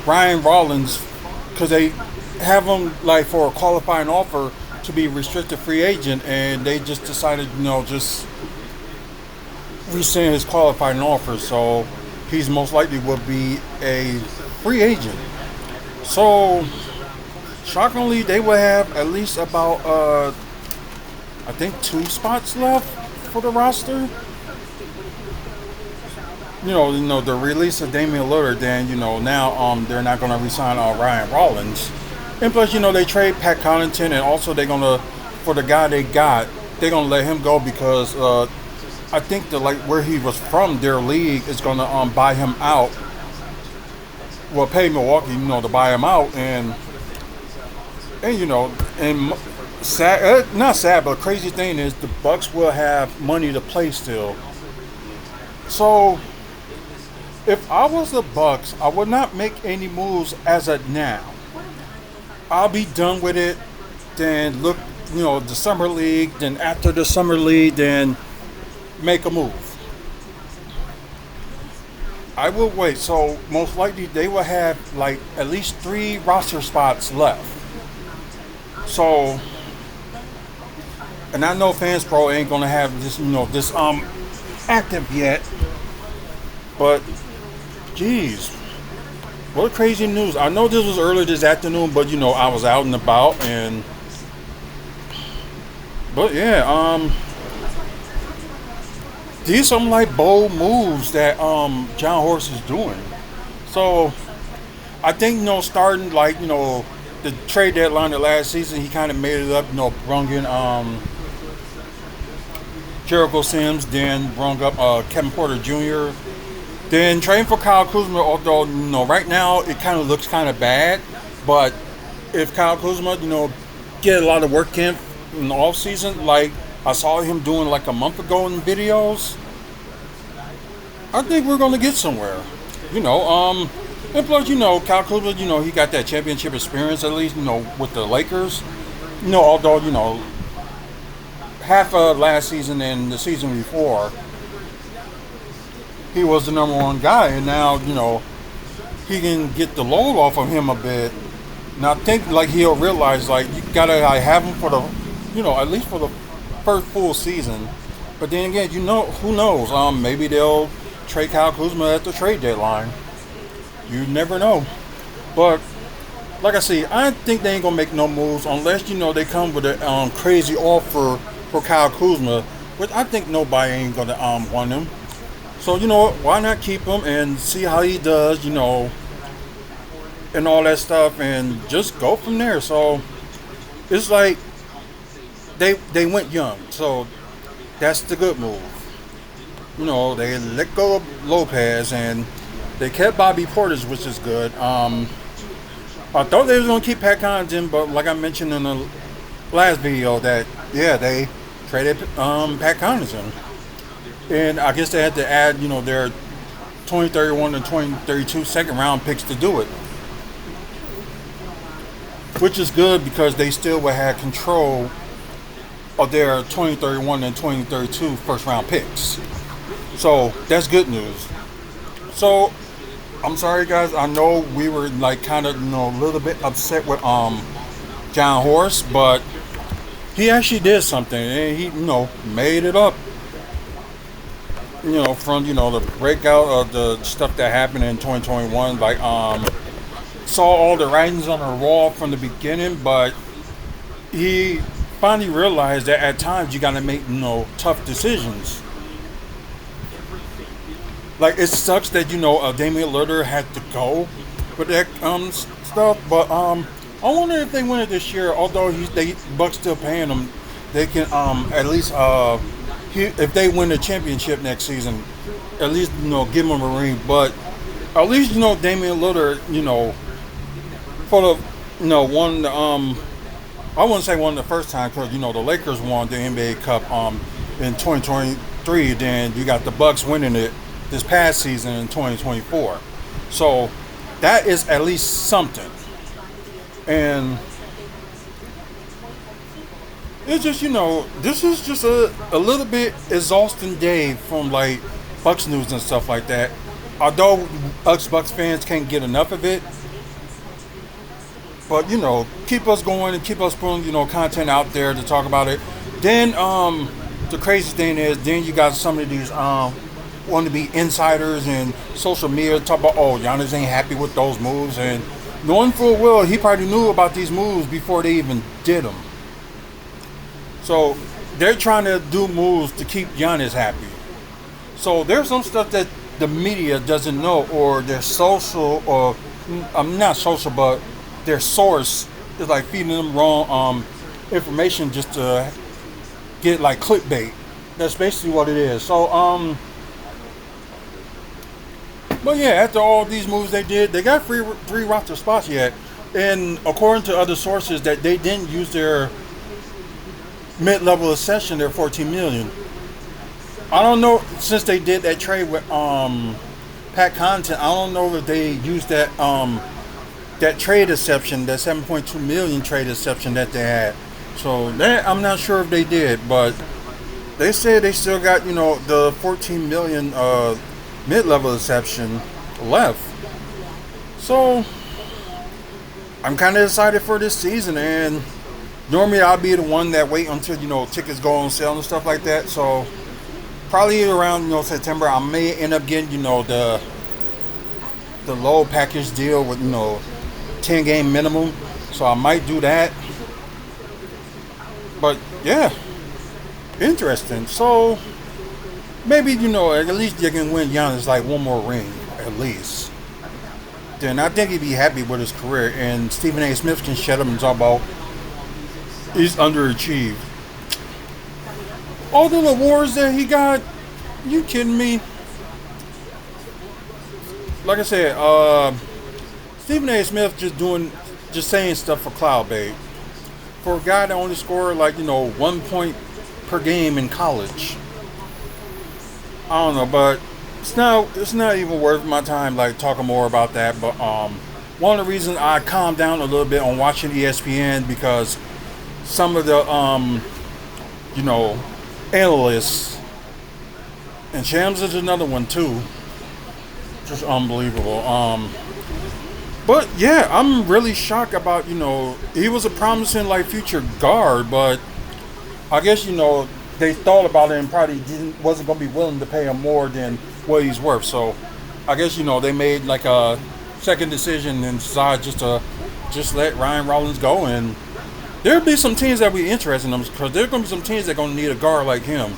Ryan Rollins, because they have him like for a qualifying offer to be restricted free agent, and they just decided, just rescind his qualifying offer. So he's most likely will be a free agent. So shockingly, they will have at least about I think 2 spots left for the roster. The release of Damian Lillard, then now they're not going to resign Ryan Rollins, and plus they trade Pat Connaughton, and also they're gonna for the guy they got, they're gonna let him go because I think the like where he was from, their league is gonna buy him out. Well, pay Milwaukee, to buy him out, and sad, not sad, but crazy thing is the Bucks will have money to play still. So if I was the Bucks, I would not make any moves as of now. I'll be done with it. Then look, the summer league. Then after the summer league, then make a move. I will wait. So most likely they will have like at least 3 roster spots left. So, and I know Fans Pro ain't gonna have this active yet, but geez, what crazy news. I know this was early this afternoon, but I was out and about, but yeah, these some like bold moves that John Horst is doing. So I think starting like the trade deadline of last season, he kind of made it up, brung in Jericho Sims, then brung up Kevin Porter Jr., then trading for Kyle Kuzma, although, right now it kind of looks kind of bad. But if Kyle Kuzma, get a lot of work in the offseason, like I saw him doing like a month ago in videos, I think we're going to get somewhere. And plus, Kyle Kuzma, he got that championship experience at least, with the Lakers. Although, half of last season and the season before, he was the number one guy, and now he can get the load off of him a bit. And I think like he'll realize like you gotta have him for the at least for the first full season. But then again, who knows? Maybe they'll trade Kyle Kuzma at the trade deadline. You never know. But like I say, I think they ain't gonna make no moves unless they come with a crazy offer for Kyle Kuzma, which I think nobody ain't gonna want him. So what? Why not keep him and see how he does, and all that stuff, and just go from there. So it's like they went young, so that's the good move. They let go of Lopez and they kept Bobby Portis, which is good. I thought they was gonna keep Pat Connaughton, but like I mentioned in the last video, that they traded Pat Connaughton. And I guess they had to add, their 2031 and 2032 second round picks to do it. Which is good because they still would have control of their 2031 and 2032 first round picks. So that's good news. So I'm sorry guys, I know we were like kind of a little bit upset with John Horst, but he actually did something and he made it up. From the breakout of the stuff that happened in 2021, like saw all the writings on the wall from the beginning, but he finally realized that at times you gotta make tough decisions. Like it sucks that Damian Lillard had to go with that stuff, but I wonder if they win it this year. Although they Bucks still paying him, they can at least if they win the championship next season, at least give him a ring. But at least Damian Lillard, for the one I wouldn't say one of the first time because the Lakers won the NBA Cup in 2023. Then you got the Bucks winning it this past season in 2024. So that is at least something. And it's just, this is just a little bit exhausting day from like Bucks news and stuff like that. although us Bucks fans can't get enough of it, but keep us going and keep us putting content out there to talk about it. Then the crazy thing is, then you got some of these want to be insiders and social media talk about, oh, Giannis ain't happy with those moves, and knowing full well he probably knew about these moves before they even did them. So they're trying to do moves to keep Giannis happy. So there's some stuff that the media doesn't know, or their social, or I'm not social, but their source is like feeding them wrong information just to get like clickbait. That's basically what it is. So but yeah, after all these moves they did, they got three roster spots yet, and according to other sources, that they didn't use their mid-level accession, their 14 million. I don't know, since they did that trade with Pat Connaughton, I don't know if they used that that trade exception, that 7.2 million trade exception that they had. So that I'm not sure if they did, but they said they still got the 14 million mid-level exception left. So I'm kind of excited for this season, and normally I'll be the one that wait until tickets go on sale and stuff like that. So probably around September, I may end up getting the low package deal with 10 game minimum. So I might do that. But yeah, interesting. So maybe at least you can win Giannis like one more ring at least. Then I think he'd be happy with his career, and Stephen A. Smith can shut up and talk about he's underachieved. All the awards that he got, you kidding me? Like I said, Stephen A. Smith just saying stuff for cloud bait. For a guy that only scored 1 point per game in college. I don't know, but it's not even worth my time talking more about that. But one of the reasons I calmed down a little bit on watching ESPN, because some of the analysts, and Shams is another one too, just unbelievable. But yeah, I'm really shocked about he was a promising future guard, but I guess they thought about it and probably wasn't going to be willing to pay him more than what he's worth. So I guess they made a second decision and decided just let Ryan Rollins go, and there'll be some teams that be interested in him, because there's going to be some teams that are going to need a guard like him.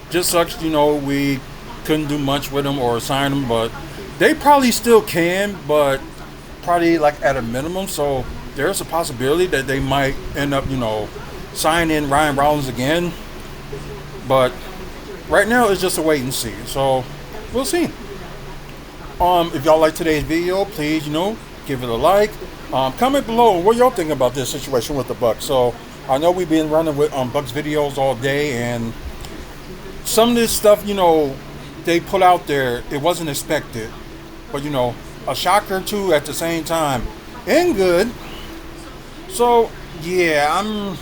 Just sucks, we couldn't do much with him or sign him, but they probably still can, but probably at a minimum. So there's a possibility that they might end up, signing Ryan Rollins again. But right now it's just a wait and see. So we'll see. If y'all like today's video, please, give it a like. Comment below what y'all think about this situation with the Bucks. So I know we've been running with Bucks videos all day, and some of this stuff, they put out there, it wasn't expected. But a shocker or two at the same time, and good. So yeah,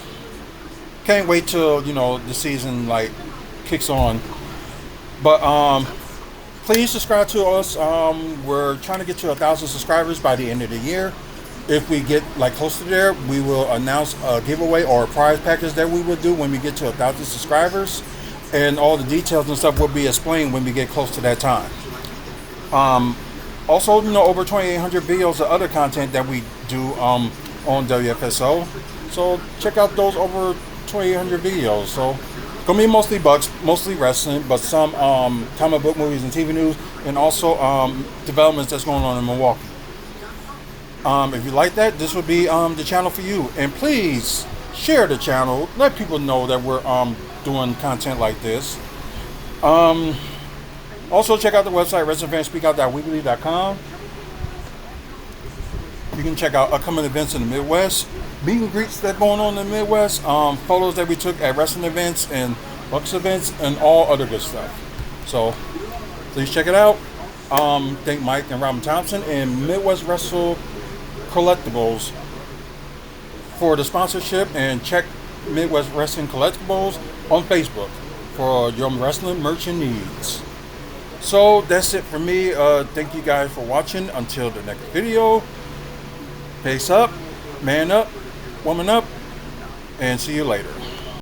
can't wait till the season kicks on. But please subscribe to us. We're trying to get to 1,000 subscribers by the end of the year. If we get close to there, we will announce a giveaway or a prize package that we will do when we get to 1,000 subscribers, and all the details and stuff will be explained when we get close to that time. Also, over 2,800 videos of other content that we do on WFSO. So check out those over 2,800 videos. So gonna be mostly Bucks, mostly wrestling, but some comic book movies and TV news, and also developments that's going on in Milwaukee. If you like that, this would be the channel for you. And please share the channel. Let people know that we're doing content like this. Also, check out the website, WrestlingFansSpeakOut.weebly.com. You can check out upcoming events in the Midwest, meet and greets that going on in the Midwest, photos that we took at wrestling events and Bucks events, and all other good stuff. So, please check it out. Thank Mike and Robin Thompson and Midwest Wrestle Collectibles for the sponsorship, and check Midwest Wrestling Collectibles on Facebook for your wrestling merchant needs. So that's it for me. Thank you guys for watching. Until the next video, face up, man up, woman up, and see you later.